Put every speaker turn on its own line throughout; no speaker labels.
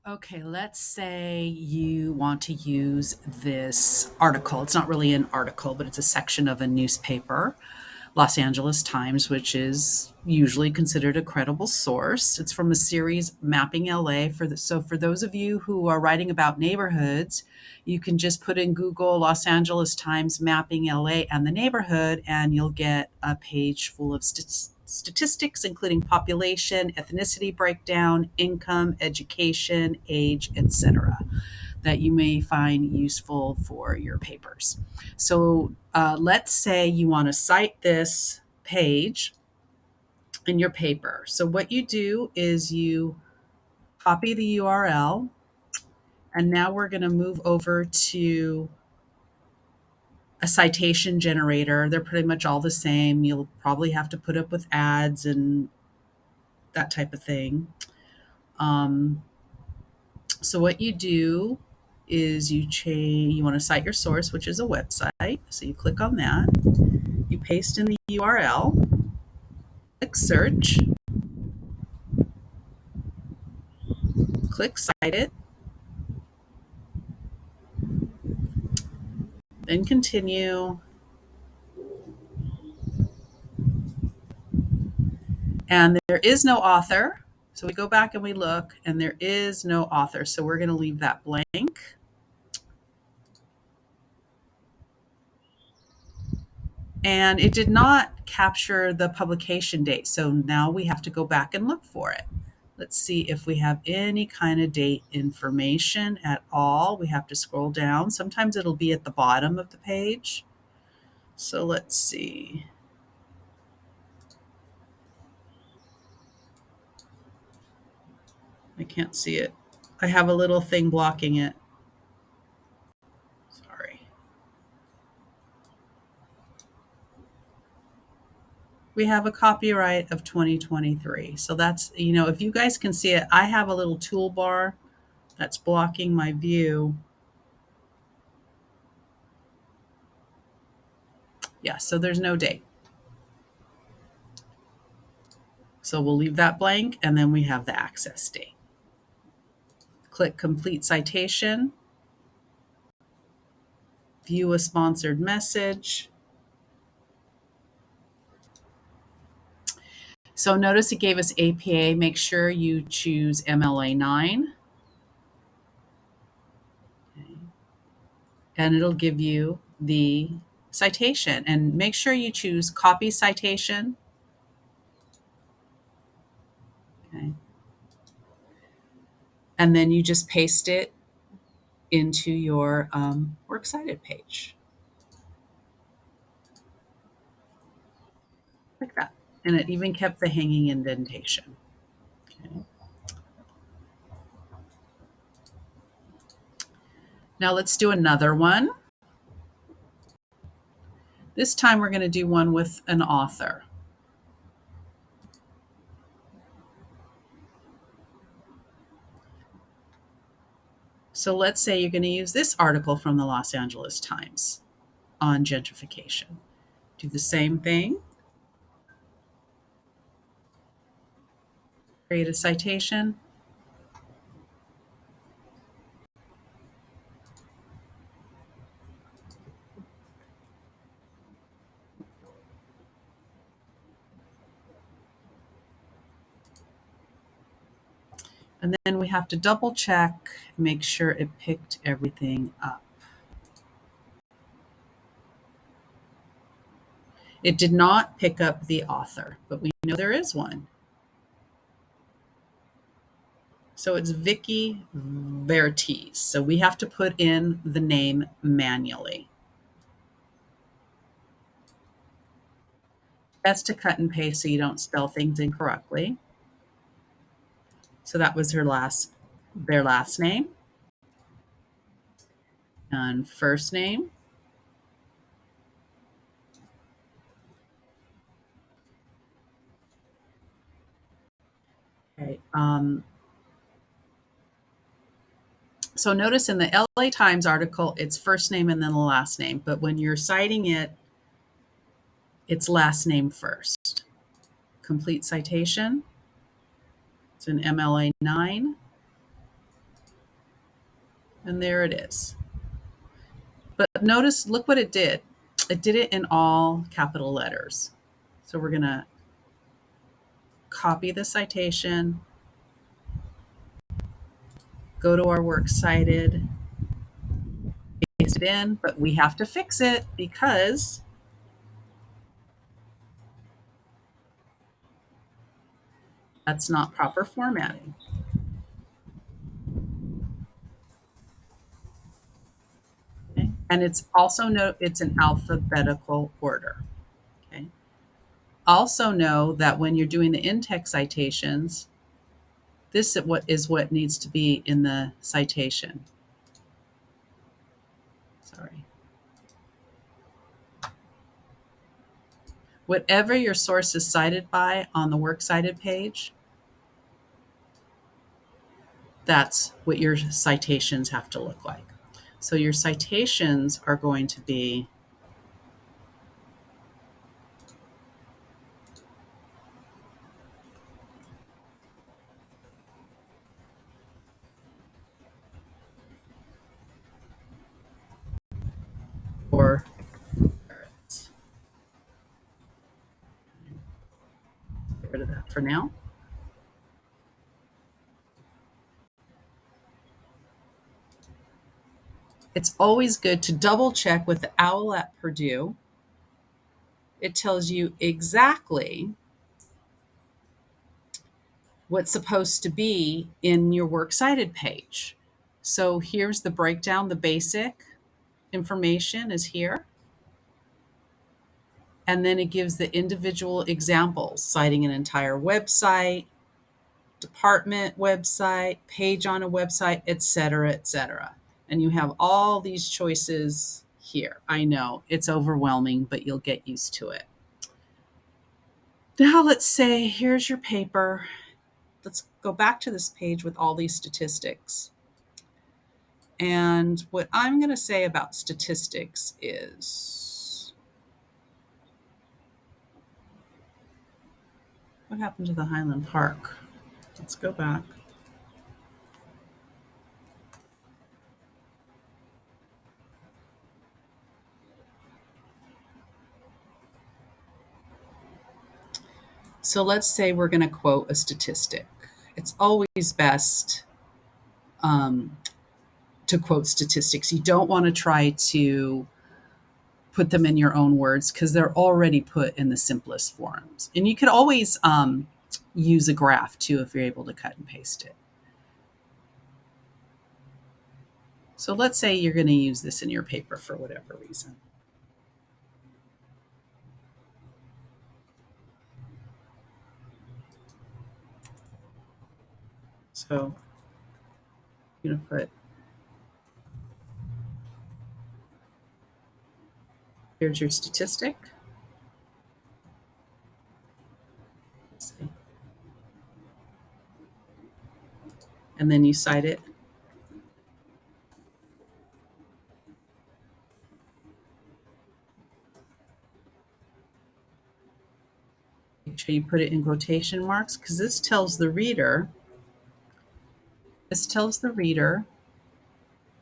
Okay, let's say you want to use this article. It's not really an article, but it's a section of a newspaper, Los Angeles Times, which is usually considered a credible source. It's from a series, Mapping LA. So for those of you who are writing about neighborhoods, you can just put in Google Los Angeles Times Mapping LA and the neighborhood, and you'll get a page full of statistics, including population, ethnicity breakdown, income, education, age, etc., that you may find useful for your papers. So let's say you want to cite this page in your paper. So what you do is you copy the URL, and now we're going to move over to a citation generator. They're pretty much all the same. You'll probably have to put up with ads and that type of thing. Um, so what you do is you want to cite your source, which is a website. So you click on that, you paste in the URL, click search, click cite it, then continue. And there is no author. So we go back and we look, and there is no author. So we're going to leave that blank. And it did not capture the publication date. So now we have to go back and look for it. Let's see if we have any kind of date information at all. We have to scroll down. Sometimes it'll be at the bottom of the page. So let's see. I can't see it. I have a little thing blocking it. Sorry. We have a copyright of 2023. So that's, if you guys can see it, I have a little toolbar that's blocking my view. Yeah, so there's no date. So we'll leave that blank, and then we have the access date. Click Complete Citation. View a sponsored message. So notice it gave us APA. Make sure you choose MLA 9. Okay. And it'll give you the citation. And make sure you choose Copy Citation. Okay. And then you just paste it into your Works Cited page. Like that. And it even kept the hanging indentation. Okay. Now let's do another one. This time we're going to do one with an author. So let's say you're going to use this article from the Los Angeles Times on gentrification. Do the same thing. Create a citation. And then we have to double check, make sure it picked everything up. It did not pick up the author, but we know there is one. So it's Vicky Vertes. So we have to put in the name manually. That's to cut and paste so you don't spell things incorrectly. So that was their last name and first name. Okay. So notice in the LA Times article, it's first name and then the last name. But when you're citing it, it's last name first. Complete citation. It's an MLA 9. And there it is. But notice, look what it did. It did it in all capital letters. So we're going to copy the citation, go to our works cited, paste it in, but we have to fix it because that's not proper formatting. Okay? And it's also it's an alphabetical order. Okay. Also know that when you're doing the in-text citations, this is what needs to be in the citation. Sorry. Whatever your source is cited by on the works cited page, that's what your citations have to look like. So your citations are going to be for get rid of that for now. It's always good to double check with the OWL at Purdue. It tells you exactly what's supposed to be in your works cited page. So here's the breakdown. The basic information is here. And then it gives the individual examples, citing an entire website, department website, page on a website, et cetera, et cetera. And you have all these choices here. I know it's overwhelming, but you'll get used to it. Now let's say here's your paper. Let's go back to this page with all these statistics. And what I'm going to say about statistics is, what happened to the Highland Park? Let's go back. So let's say we're going to quote a statistic. It's always best to quote statistics. You don't want to try to put them in your own words because they're already put in the simplest forms. And you could always use a graph too if you're able to cut and paste it. So let's say you're going to use this in your paper for whatever reason. So I'm going to put, here's your statistic. Let's see. And then you cite it. Make sure you put it in quotation marks because this tells the reader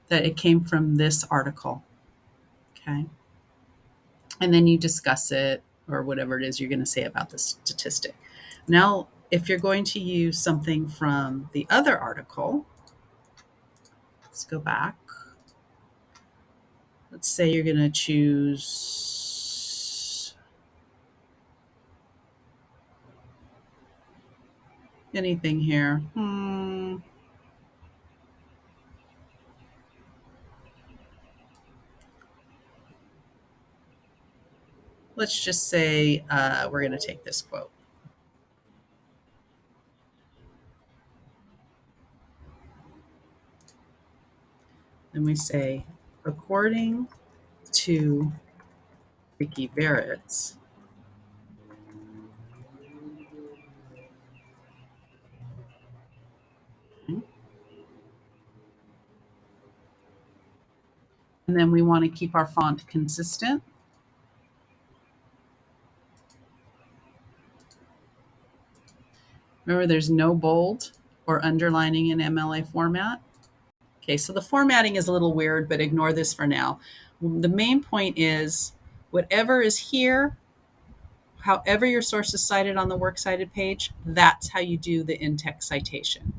that it came from this article. Okay. And then you discuss it or whatever it is you're going to say about the statistic. Now, if you're going to use something from the other article, let's go back. Let's say you're going to choose anything here. Let's just say we're going to take this quote. Then we say, according to Vicky Barrett's, okay? And then we want to keep our font consistent. Remember, there's no bold or underlining in MLA format. Okay, so the formatting is a little weird, but ignore this for now. The main point is whatever is here, however your source is cited on the works cited page, that's how you do the in-text citation.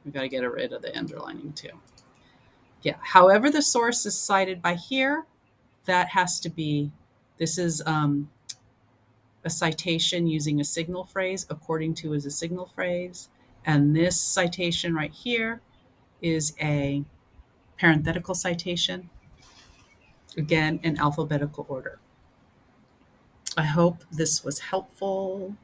We've got to get rid of the underlining too. Yeah, however the source is cited by here, that has to be, this is a citation using a signal phrase, according to is a signal phrase. And this citation right here is a parenthetical citation, again, in alphabetical order. I hope this was helpful.